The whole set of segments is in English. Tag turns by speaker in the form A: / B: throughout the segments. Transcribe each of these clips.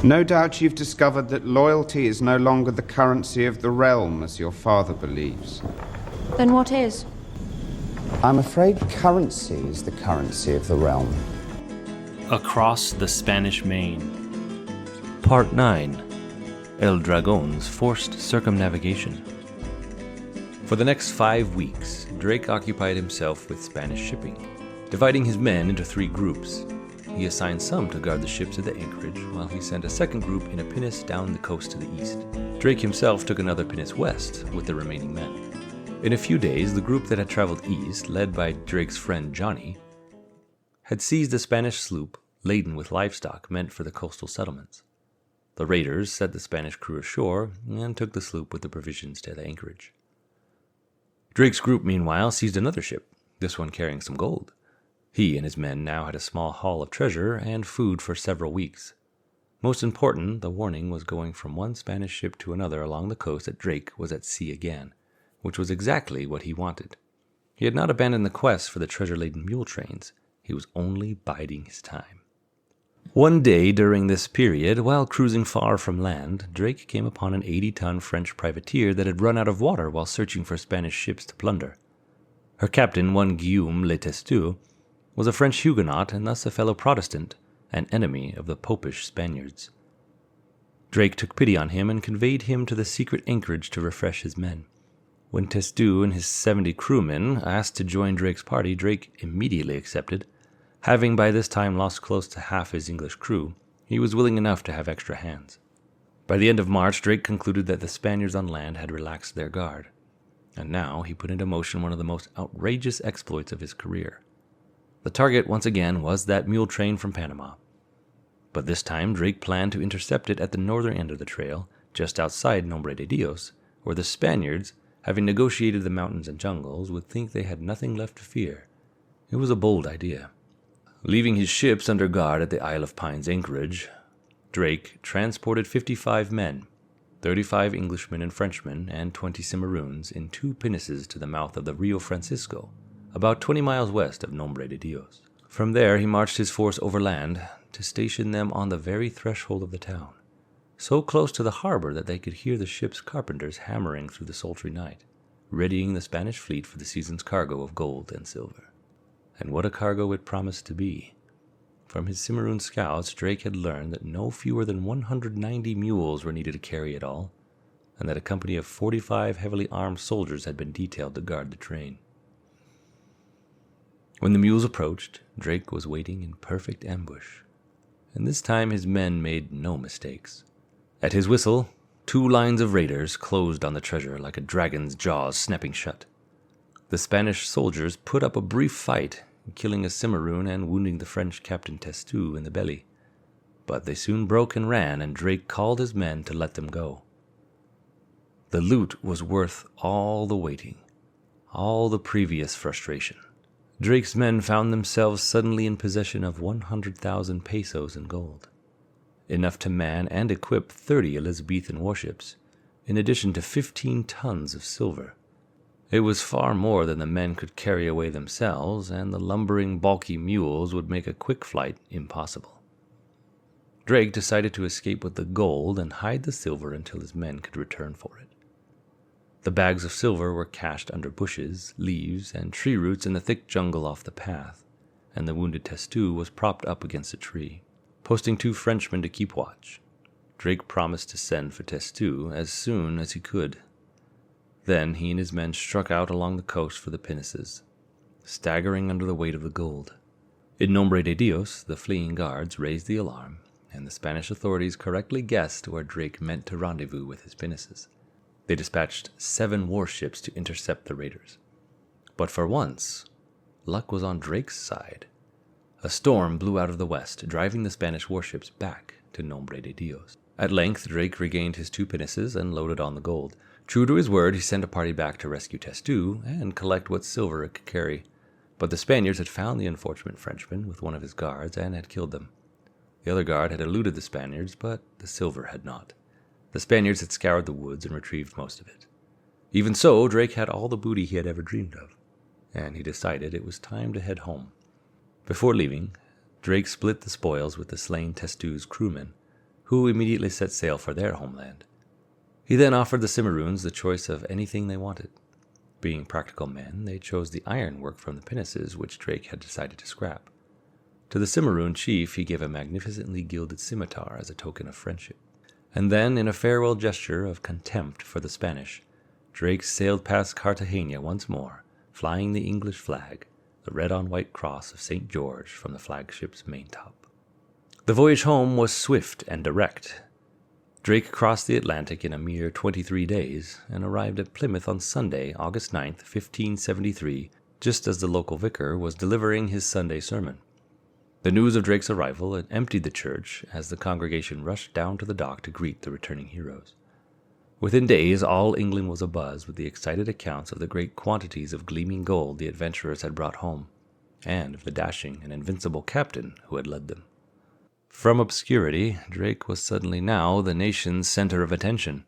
A: No doubt you've discovered that loyalty is no longer the currency of the realm, as your father believes.
B: Then what is?
A: I'm afraid currency is the currency of the realm.
C: Across the Spanish Main. Part 9. El Dragon's Forced Circumnavigation. For the next 5 weeks, Drake occupied himself with Spanish shipping, dividing his men into 3 groups. He assigned some to guard the ships at the anchorage, while he sent a second group in a pinnace down the coast to the east. Drake himself took another pinnace west with the remaining men. In a few days, the group that had traveled east, led by Drake's friend Johnny, had seized a Spanish sloop laden with livestock meant for the coastal settlements. The raiders set the Spanish crew ashore and took the sloop with the provisions to the anchorage. Drake's group, meanwhile, seized another ship, this one carrying some gold. He and his men now had a small haul of treasure and food for several weeks. Most important, the warning was going from one Spanish ship to another along the coast that Drake was at sea again, which was exactly what he wanted. He had not abandoned the quest for the treasure-laden mule trains. He was only biding his time. One day during this period, while cruising far from land, Drake came upon an 80-ton French privateer that had run out of water while searching for Spanish ships to plunder. Her captain, one Guillaume Le Testu, was a French Huguenot and thus a fellow Protestant, an enemy of the Popish Spaniards. Drake took pity on him and conveyed him to the secret anchorage to refresh his men. When Testu and his 70 crewmen asked to join Drake's party, Drake immediately accepted. Having by this time lost close to half his English crew, he was willing enough to have extra hands. By the end of March, Drake concluded that the Spaniards on land had relaxed their guard, and now he put into motion one of the most outrageous exploits of his career. The target, once again, was that mule train from Panama. But this time, Drake planned to intercept it at the northern end of the trail, just outside Nombre de Dios, where the Spaniards, having negotiated the mountains and jungles, would think they had nothing left to fear. It was a bold idea. Leaving his ships under guard at the Isle of Pines anchorage, Drake transported 55 men, 35 Englishmen and Frenchmen, and 20 Cimarroons in 2 pinnaces to the mouth of the Rio Francisco, about 20 miles west of Nombre de Dios. From there, he marched his force overland to station them on the very threshold of the town, so close to the harbor that they could hear the ship's carpenters hammering through the sultry night, readying the Spanish fleet for the season's cargo of gold and silver. And what a cargo it promised to be. From his Cimarroon scouts, Drake had learned that no fewer than 190 mules were needed to carry it all, and that a company of 45 heavily armed soldiers had been detailed to guard the train. When the mules approached, Drake was waiting in perfect ambush, and this time his men made no mistakes. At his whistle, 2 lines of raiders closed on the treasure like a dragon's jaws snapping shut. The Spanish soldiers put up a brief fight, killing a Cimarroon and wounding the French Captain Testu in the belly. But they soon broke and ran, and Drake called his men to let them go. The loot was worth all the waiting, all the previous frustration. Drake's men found themselves suddenly in possession of 100,000 pesos in gold, enough to man and equip 30 Elizabethan warships, in addition to 15 tons of silver. It was far more than the men could carry away themselves, and the lumbering, bulky mules would make a quick flight impossible. Drake decided to escape with the gold and hide the silver until his men could return for it. The bags of silver were cached under bushes, leaves, and tree roots in the thick jungle off the path, and the wounded Testu was propped up against a tree. Posting 2 Frenchmen to keep watch, Drake promised to send for Testu as soon as he could. Then he and his men struck out along the coast for the pinnaces, staggering under the weight of the gold. In Nombre de Dios, the fleeing guards raised the alarm, and the Spanish authorities correctly guessed where Drake meant to rendezvous with his pinnaces. They dispatched 7 warships to intercept the raiders. But for once, luck was on Drake's side. A storm blew out of the west, driving the Spanish warships back to Nombre de Dios. At length, Drake regained his 2 pinnaces and loaded on the gold. True to his word, he sent a party back to rescue Testu and collect what silver it could carry. But the Spaniards had found the unfortunate Frenchman with one of his guards and had killed them. The other guard had eluded the Spaniards, but the silver had not. The Spaniards had scoured the woods and retrieved most of it. Even so, Drake had all the booty he had ever dreamed of, and he decided it was time to head home. Before leaving, Drake split the spoils with the slain Testu's crewmen, who immediately set sail for their homeland. He then offered the Cimmerians the choice of anything they wanted. Being practical men, they chose the ironwork from the pinnaces which Drake had decided to scrap. To the Cimmerian chief he gave a magnificently gilded scimitar as a token of friendship. And then, in a farewell gesture of contempt for the Spanish, Drake sailed past Cartagena once more, flying the English flag, the red-on-white cross of St. George from the flagship's maintop. The voyage home was swift and direct. Drake crossed the Atlantic in a mere 23 days and arrived at Plymouth on Sunday, August 9th, 1573, just as the local vicar was delivering his Sunday sermon. The news of Drake's arrival had emptied the church as the congregation rushed down to the dock to greet the returning heroes. Within days, all England was abuzz with the excited accounts of the great quantities of gleaming gold the adventurers had brought home, and of the dashing and invincible captain who had led them. From obscurity, Drake was suddenly now the nation's center of attention.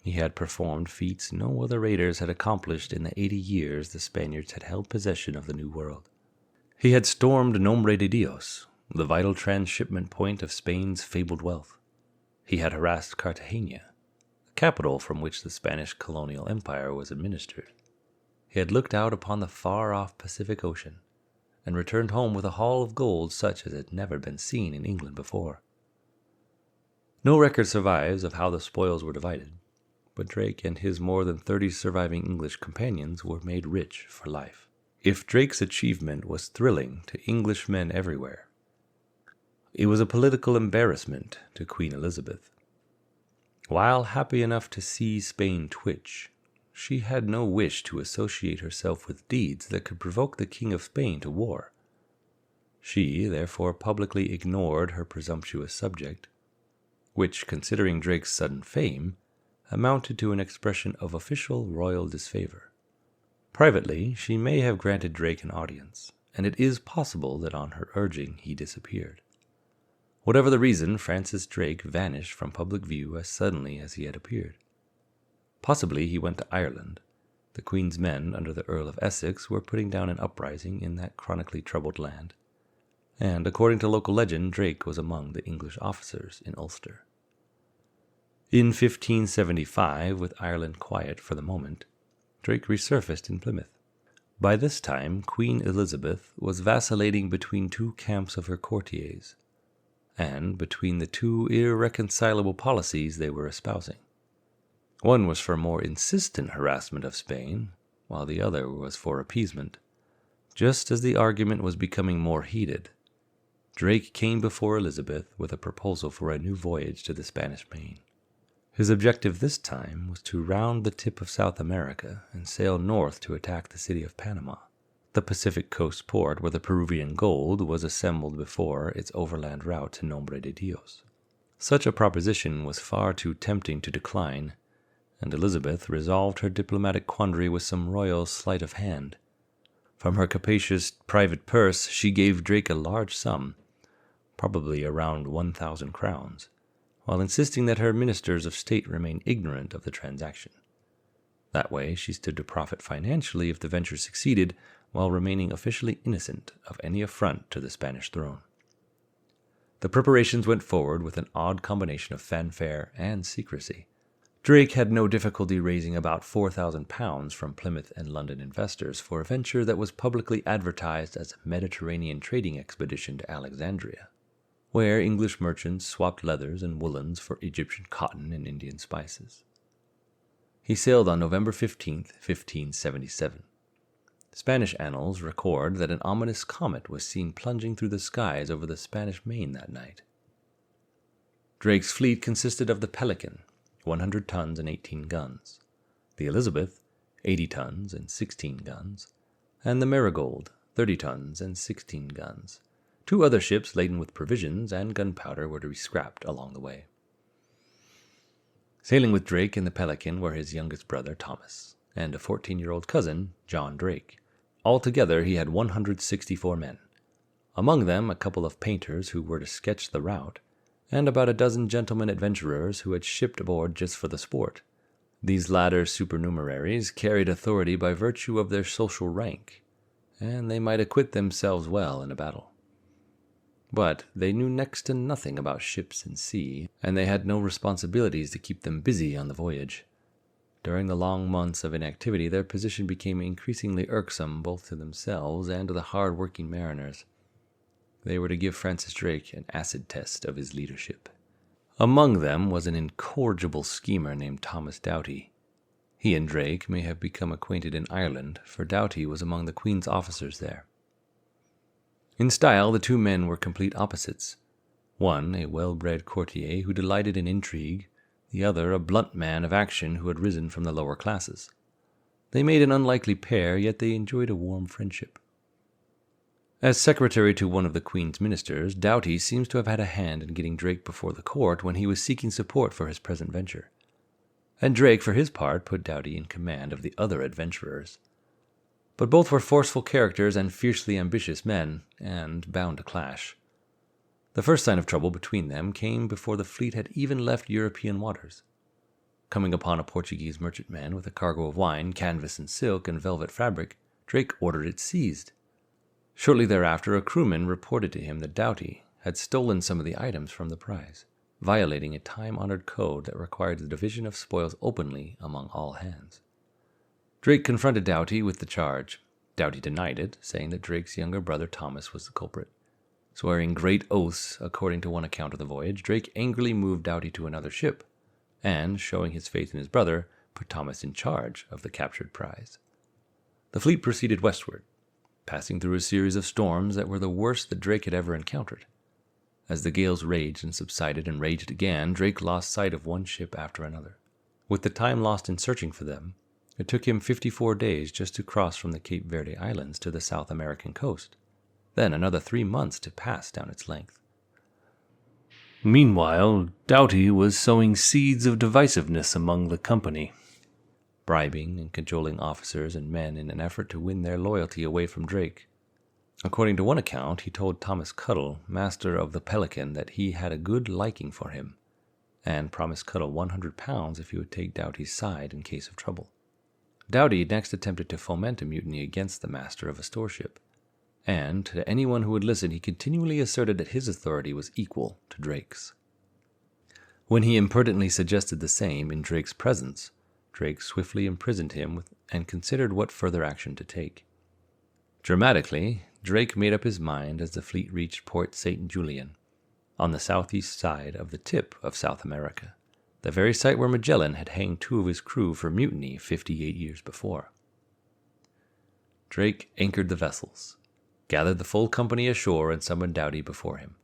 C: He had performed feats no other raiders had accomplished in the 80 years the Spaniards had held possession of the New World. He had stormed Nombre de Dios, the vital transshipment point of Spain's fabled wealth. He had harassed Cartagena, the capital from which the Spanish colonial empire was administered. He had looked out upon the far-off Pacific Ocean, and returned home with a haul of gold such as had never been seen in England before. No record survives of how the spoils were divided, but Drake and his more than 30 surviving English companions were made rich for life. If Drake's achievement was thrilling to Englishmen everywhere, it was a political embarrassment to Queen Elizabeth. While happy enough to see Spain twitch, she had no wish to associate herself with deeds that could provoke the King of Spain to war. She, therefore, publicly ignored her presumptuous subject, which, considering Drake's sudden fame, amounted to an expression of official royal disfavor. Privately, she may have granted Drake an audience, and it is possible that on her urging he disappeared. Whatever the reason, Francis Drake vanished from public view as suddenly as he had appeared. Possibly he went to Ireland. The Queen's men, under the Earl of Essex, were putting down an uprising in that chronically troubled land, and according to local legend, Drake was among the English officers in Ulster. In 1575, with Ireland quiet for the moment, Drake resurfaced in Plymouth. By this time, Queen Elizabeth was vacillating between two camps of her courtiers, and between the two irreconcilable policies they were espousing. One was for more insistent harassment of Spain, while the other was for appeasement. Just as the argument was becoming more heated, Drake came before Elizabeth with a proposal for a new voyage to the Spanish Main. His objective this time was to round the tip of South America and sail north to attack the city of Panama, the Pacific coast port where the Peruvian gold was assembled before its overland route to Nombre de Dios. Such a proposition was far too tempting to decline, and Elizabeth resolved her diplomatic quandary with some royal sleight of hand. From her capacious private purse she gave Drake a large sum, probably around 1,000 crowns, while insisting that her ministers of state remain ignorant of the transaction. That way she stood to profit financially if the venture succeeded, while remaining officially innocent of any affront to the Spanish throne. The preparations went forward with an odd combination of fanfare and secrecy. Drake had no difficulty raising about £4,000 from Plymouth and London investors for a venture that was publicly advertised as a Mediterranean trading expedition to Alexandria, where English merchants swapped leathers and woolens for Egyptian cotton and Indian spices. He sailed on November 15th, 1577. Spanish annals record that an ominous comet was seen plunging through the skies over the Spanish Main that night. Drake's fleet consisted of the Pelican, 100 tons and 18 guns, the Elizabeth, 80 tons and 16 guns, and the Marigold, 30 tons and 16 guns. 2 other ships laden with provisions and gunpowder were to be scrapped along the way. Sailing with Drake in the Pelican were his youngest brother, Thomas, and a 14-year-old cousin, John Drake. Altogether, he had 164 men, among them a couple of painters who were to sketch the route, and about a dozen gentlemen adventurers who had shipped aboard just for the sport. These latter supernumeraries carried authority by virtue of their social rank, and they might acquit themselves well in a battle. But they knew next to nothing about ships and sea, and they had no responsibilities to keep them busy on the voyage. During the long months of inactivity, their position became increasingly irksome both to themselves and to the hard-working mariners. They were to give Francis Drake an acid test of his leadership. Among them was an incorrigible schemer named Thomas Doughty. He and Drake may have become acquainted in Ireland, for Doughty was among the Queen's officers there. In style, the two men were complete opposites. One, a well-bred courtier who delighted in intrigue, the other a blunt man of action who had risen from the lower classes. They made an unlikely pair, yet they enjoyed a warm friendship. As secretary to one of the Queen's ministers, Doughty seems to have had a hand in getting Drake before the court when he was seeking support for his present venture. And Drake, for his part, put Doughty in command of the other adventurers. But both were forceful characters and fiercely ambitious men, and bound to clash. The first sign of trouble between them came before the fleet had even left European waters. Coming upon a Portuguese merchantman with a cargo of wine, canvas and silk, and velvet fabric, Drake ordered it seized. Shortly thereafter, a crewman reported to him that Doughty had stolen some of the items from the prize, violating a time-honored code that required the division of spoils openly among all hands. Drake confronted Doughty with the charge. Doughty denied it, saying that Drake's younger brother Thomas was the culprit. Swearing great oaths, according to one account of the voyage, Drake angrily moved Doughty to another ship, and, showing his faith in his brother, put Thomas in charge of the captured prize. The fleet proceeded westward, passing through a series of storms that were the worst that Drake had ever encountered. As the gales raged and subsided and raged again, Drake lost sight of one ship after another. With the time lost in searching for them, it took him 54 days just to cross from the Cape Verde Islands to the South American coast, then another 3 months to pass down its length. Meanwhile, Doughty was sowing seeds of divisiveness among the company, bribing and cajoling officers and men in an effort to win their loyalty away from Drake. According to one account, he told Thomas Cuttle, master of the Pelican, that he had a good liking for him, and promised Cuttle £100 if he would take Doughty's side in case of trouble. Doughty next attempted to foment a mutiny against the master of a storeship, and to anyone who would listen he continually asserted that his authority was equal to Drake's. When he impertinently suggested the same in Drake's presence, Drake swiftly imprisoned him and considered what further action to take. Dramatically, Drake made up his mind as the fleet reached Port St. Julian, on the southeast side of the tip of South America, the very site where Magellan had hanged 2 of his crew for mutiny 58 years before. Drake anchored the vessels, gathered the full company ashore, and summoned Doughty before him.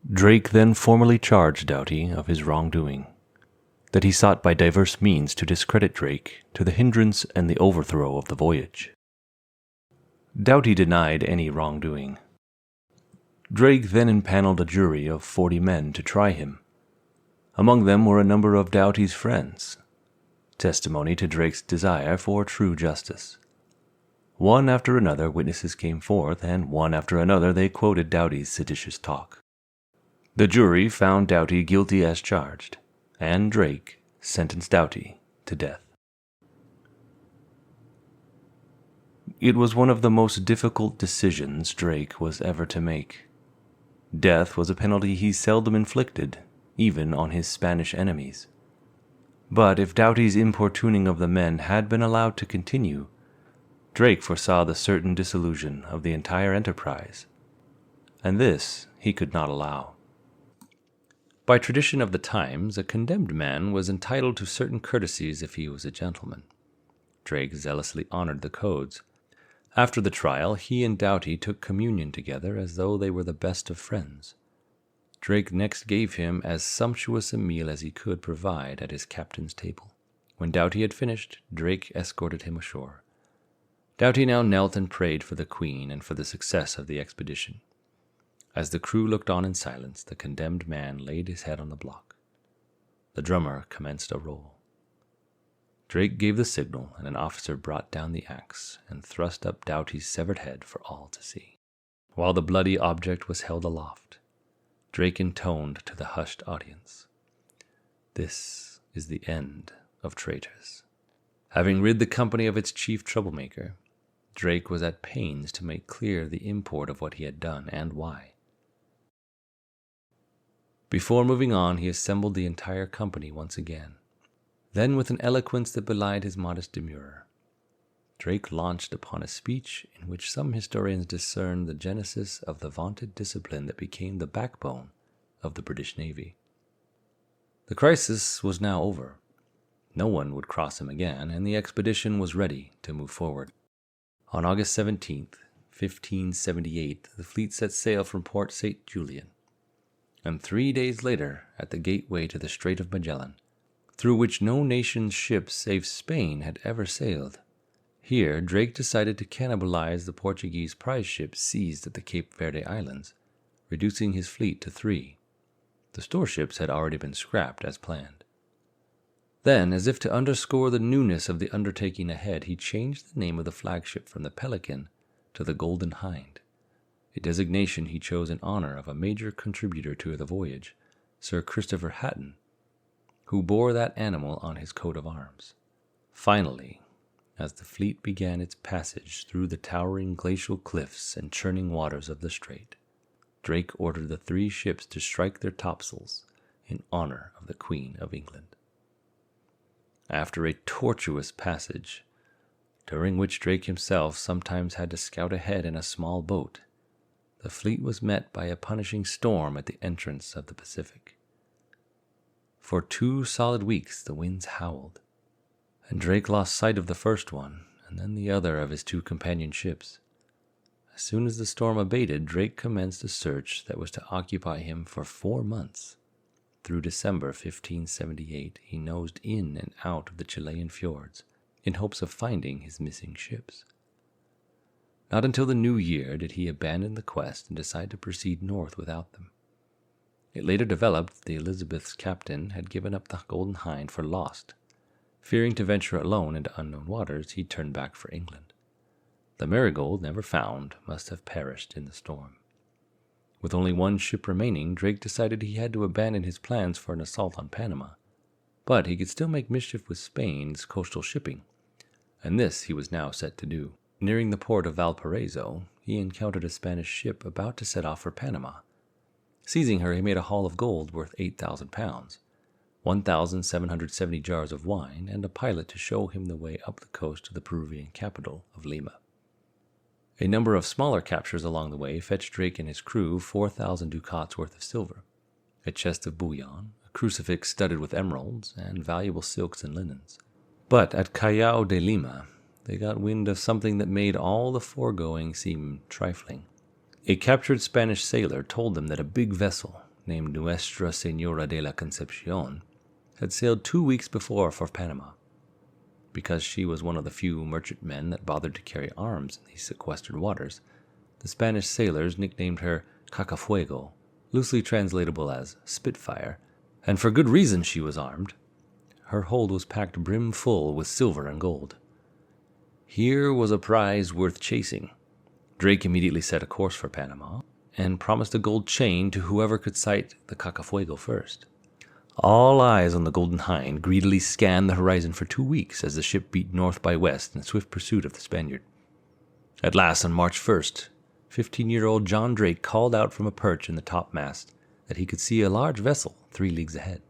C: Drake then formally charged Doughty of his wrongdoing, that he sought by diverse means to discredit Drake, to the hindrance and the overthrow of the voyage. Doughty denied any wrongdoing. Drake then impaneled a jury of 40 men to try him. Among them were a number of Doughty's friends, testimony to Drake's desire for true justice. One after another witnesses came forth, and one after another they quoted Doughty's seditious talk. The jury found Doughty guilty as charged, and Drake sentenced Doughty to death. It was one of the most difficult decisions Drake was ever to make. Death was a penalty he seldom inflicted, even on his Spanish enemies. But if Doughty's importuning of the men had been allowed to continue, Drake foresaw the certain dissolution of the entire enterprise, and this he could not allow. By tradition of the times, a condemned man was entitled to certain courtesies if he was a gentleman. Drake zealously honored the codes. After the trial, he and Doughty took communion together as though they were the best of friends. Drake next gave him as sumptuous a meal as he could provide at his captain's table. When Doughty had finished, Drake escorted him ashore. Doughty now knelt and prayed for the Queen and for the success of the expedition. As the crew looked on in silence, the condemned man laid his head on the block. The drummer commenced a roll. Drake gave the signal, and an officer brought down the axe and thrust up Doughty's severed head for all to see. While the bloody object was held aloft, Drake intoned to the hushed audience, "This is the end of traitors." Having rid the company of its chief troublemaker, Drake was at pains to make clear the import of what he had done and why. Before moving on, he assembled the entire company once again. Then, with an eloquence that belied his modest demurrer, Drake launched upon a speech in which some historians discern the genesis of the vaunted discipline that became the backbone of the British Navy. The crisis was now over. No one would cross him again, and the expedition was ready to move forward. On August 17th, 1578, the fleet set sail from Port St. Julian, and 3 days later, at the gateway to the Strait of Magellan, through which no nation's ships save Spain had ever sailed, here Drake decided to cannibalize the Portuguese prize ships seized at the Cape Verde Islands, reducing his fleet to 3. The storeships had already been scrapped as planned. Then, as if to underscore the newness of the undertaking ahead, he changed the name of the flagship from the Pelican to the Golden Hind, a designation he chose in honor of a major contributor to the voyage, Sir Christopher Hatton, who bore that animal on his coat of arms. Finally, as the fleet began its passage through the towering glacial cliffs and churning waters of the strait, Drake ordered the 3 ships to strike their topsails in honor of the Queen of England. After a tortuous passage, during which Drake himself sometimes had to scout ahead in a small boat, the fleet was met by a punishing storm at the entrance of the Pacific. For 2 solid weeks the winds howled, and Drake lost sight of the first one, and then the other of his 2 companion ships. As soon as the storm abated, Drake commenced a search that was to occupy him for 4 months. Through December 1578, he nosed in and out of the Chilean fjords in hopes of finding his missing ships. Not until the new year did he abandon the quest and decide to proceed north without them. It later developed the Elizabeth's captain had given up the Golden Hind for lost. Fearing to venture alone into unknown waters, he turned back for England. The Marigold, never found, must have perished in the storm. With only 1 ship remaining, Drake decided he had to abandon his plans for an assault on Panama. But he could still make mischief with Spain's coastal shipping, and this he was now set to do. Nearing the port of Valparaiso, he encountered a Spanish ship about to set off for Panama. Seizing her, he made a haul of gold worth 8,000 pounds, 1,770 jars of wine, and a pilot to show him the way up the coast to the Peruvian capital of Lima. A number of smaller captures along the way fetched Drake and his crew 4,000 ducats worth of silver, a chest of bullion, a crucifix studded with emeralds, and valuable silks and linens. But at Callao de Lima, they got wind of something that made all the foregoing seem trifling. A captured Spanish sailor told them that a big vessel, named Nuestra Señora de la Concepcion, had sailed 2 weeks before for Panama. Because she was one of the few merchantmen that bothered to carry arms in these sequestered waters, the Spanish sailors nicknamed her Cacafuego, loosely translatable as Spitfire, and for good reason she was armed. Her hold was packed brim full with silver and gold. Here was a prize worth chasing. Drake immediately set a course for Panama, and promised a gold chain to whoever could sight the Cacafuego first. All eyes on the Golden Hind greedily scanned the horizon for 2 weeks as the ship beat north by west in swift pursuit of the Spaniard. At last, on March 1st, 15-year-old John Drake called out from a perch in the topmast that he could see a large vessel 3 leagues ahead.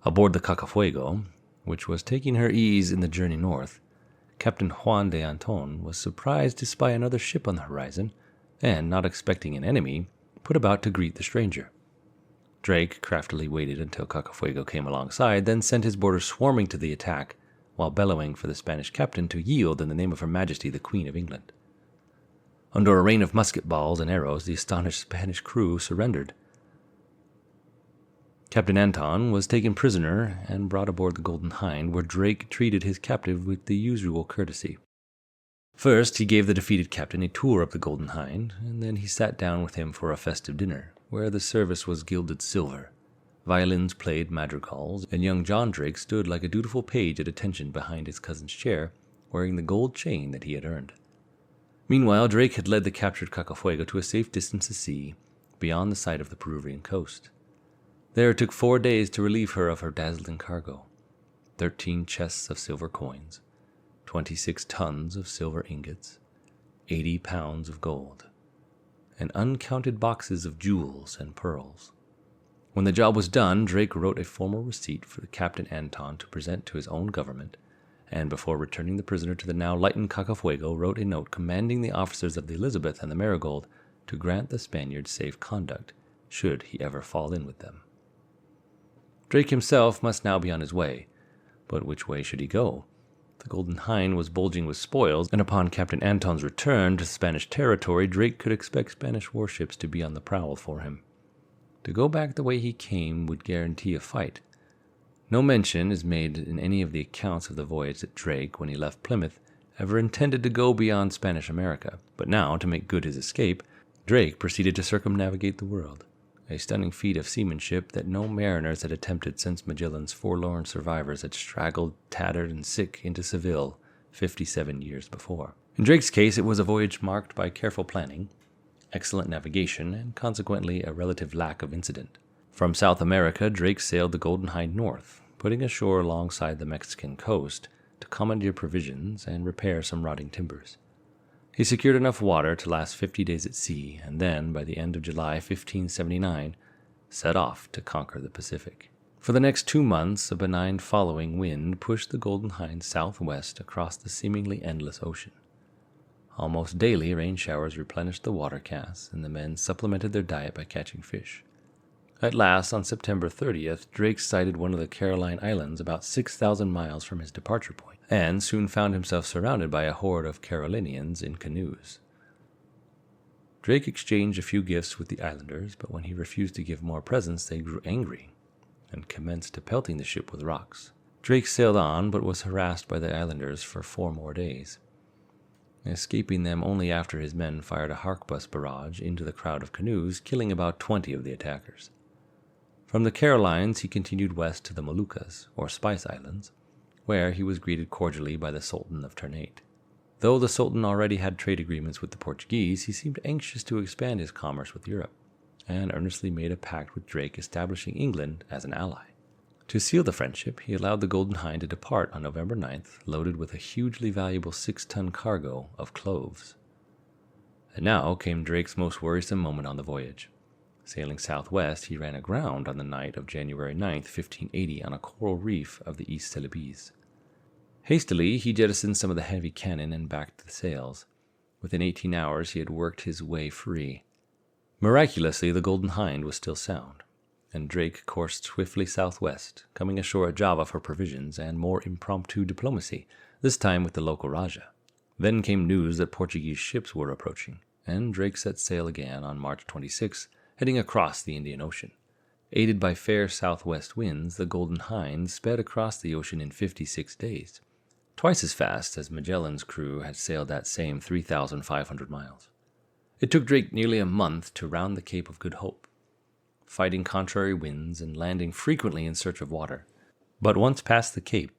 C: Aboard the Cacafuego, which was taking her ease in the journey north, Captain Juan de Anton was surprised to spy another ship on the horizon, and, not expecting an enemy, put about to greet the stranger. Drake craftily waited until Cacafuego came alongside, then sent his boarders swarming to the attack, while bellowing for the Spanish captain to yield in the name of Her Majesty the Queen of England. Under a rain of musket balls and arrows, the astonished Spanish crew surrendered. Captain Anton was taken prisoner and brought aboard the Golden Hind, where Drake treated his captive with the usual courtesy. First, he gave the defeated captain a tour of the Golden Hind, and then he sat down with him for a festive dinner, where the service was gilded silver. Violins played madrigals, and young John Drake stood like a dutiful page at attention behind his cousin's chair, wearing the gold chain that he had earned. Meanwhile, Drake had led the captured Cacafuego to a safe distance of sea, beyond the sight of the Peruvian coast. There it took 4 days to relieve her of her dazzling cargo: 13 chests of silver coins, 26 tons of silver ingots, 80 pounds of gold, and uncounted boxes of jewels and pearls. When the job was done, Drake wrote a formal receipt for Captain Anton to present to his own government, and before returning the prisoner to the now lightened Cacafuego, wrote a note commanding the officers of the Elizabeth and the Marigold to grant the Spaniards safe conduct, should he ever fall in with them. Drake himself must now be on his way, but which way should he go? The Golden Hind was bulging with spoils, and upon Captain Anton's return to Spanish territory, Drake could expect Spanish warships to be on the prowl for him. To go back the way he came would guarantee a fight. No mention is made in any of the accounts of the voyage that Drake, when he left Plymouth, ever intended to go beyond Spanish America, but now, to make good his escape, Drake proceeded to circumnavigate the world, a stunning feat of seamanship that no mariners had attempted since Magellan's forlorn survivors had straggled, tattered, and sick into Seville 57 years before. In Drake's case, it was a voyage marked by careful planning, excellent navigation, and consequently a relative lack of incident. From South America, Drake sailed the Golden Hind north, putting ashore alongside the Mexican coast to commandeer provisions and repair some rotting timbers. He secured enough water to last 50 days at sea, and then, by the end of July 1579, set off to conquer the Pacific. For the next 2 months, a benign following wind pushed the Golden Hind southwest across the seemingly endless ocean. Almost daily, rain showers replenished the water casks, and the men supplemented their diet by catching fish. At last, on September 30th, Drake sighted one of the Caroline Islands about 6,000 miles from his departure point, and soon found himself surrounded by a horde of Carolinians in canoes. Drake exchanged a few gifts with the islanders, but when he refused to give more presents, they grew angry and commenced pelting the ship with rocks. Drake sailed on, but was harassed by the islanders for 4 more days, escaping them only after his men fired a harquebus barrage into the crowd of canoes, killing about 20 of the attackers. From the Carolines, he continued west to the Moluccas, or Spice Islands, where he was greeted cordially by the Sultan of Ternate. Though the Sultan already had trade agreements with the Portuguese, he seemed anxious to expand his commerce with Europe, and earnestly made a pact with Drake establishing England as an ally. To seal the friendship, he allowed the Golden Hind to depart on November 9th, loaded with a hugely valuable 6-ton cargo of cloves. And now came Drake's most worrisome moment on the voyage. Sailing southwest, he ran aground on the night of January 9th, 1580, on a coral reef of the East Celebes. Hastily, he jettisoned some of the heavy cannon and backed the sails. Within 18 hours, he had worked his way free. Miraculously, the Golden Hind was still sound, and Drake coursed swiftly southwest, coming ashore at Java for provisions and more impromptu diplomacy, this time with the local Raja. Then came news that Portuguese ships were approaching, and Drake set sail again on March 26, heading across the Indian Ocean. Aided by fair southwest winds, the Golden Hind sped across the ocean in 56 days, twice as fast as Magellan's crew had sailed that same 3,500 miles. It took Drake nearly a month to round the Cape of Good Hope, fighting contrary winds and landing frequently in search of water. But once past the Cape,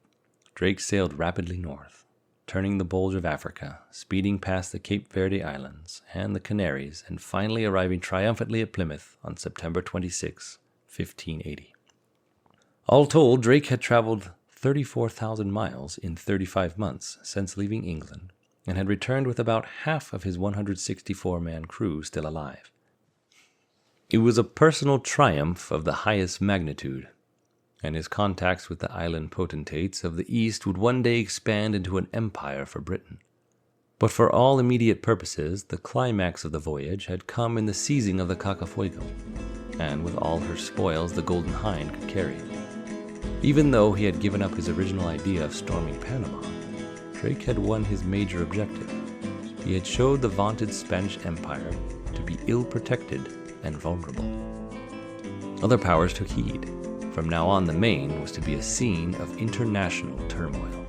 C: Drake sailed rapidly north, turning the bulge of Africa, speeding past the Cape Verde Islands and the Canaries, and finally arriving triumphantly at Plymouth on September 26, 1580. All told, Drake had traveled 34,000 miles in 35 months since leaving England, and had returned with about half of his 164-man crew still alive. It was a personal triumph of the highest magnitude, and his contacts with the island potentates of the East would one day expand into an empire for Britain. But for all immediate purposes, the climax of the voyage had come in the seizing of the Cacafuego, and with all her spoils the Golden Hind could carry. Even though he had given up his original idea of storming Panama, Drake had won his major objective. He had showed the vaunted Spanish Empire to be ill-protected and vulnerable. Other powers took heed. From now on, the Main was to be a scene of international turmoil.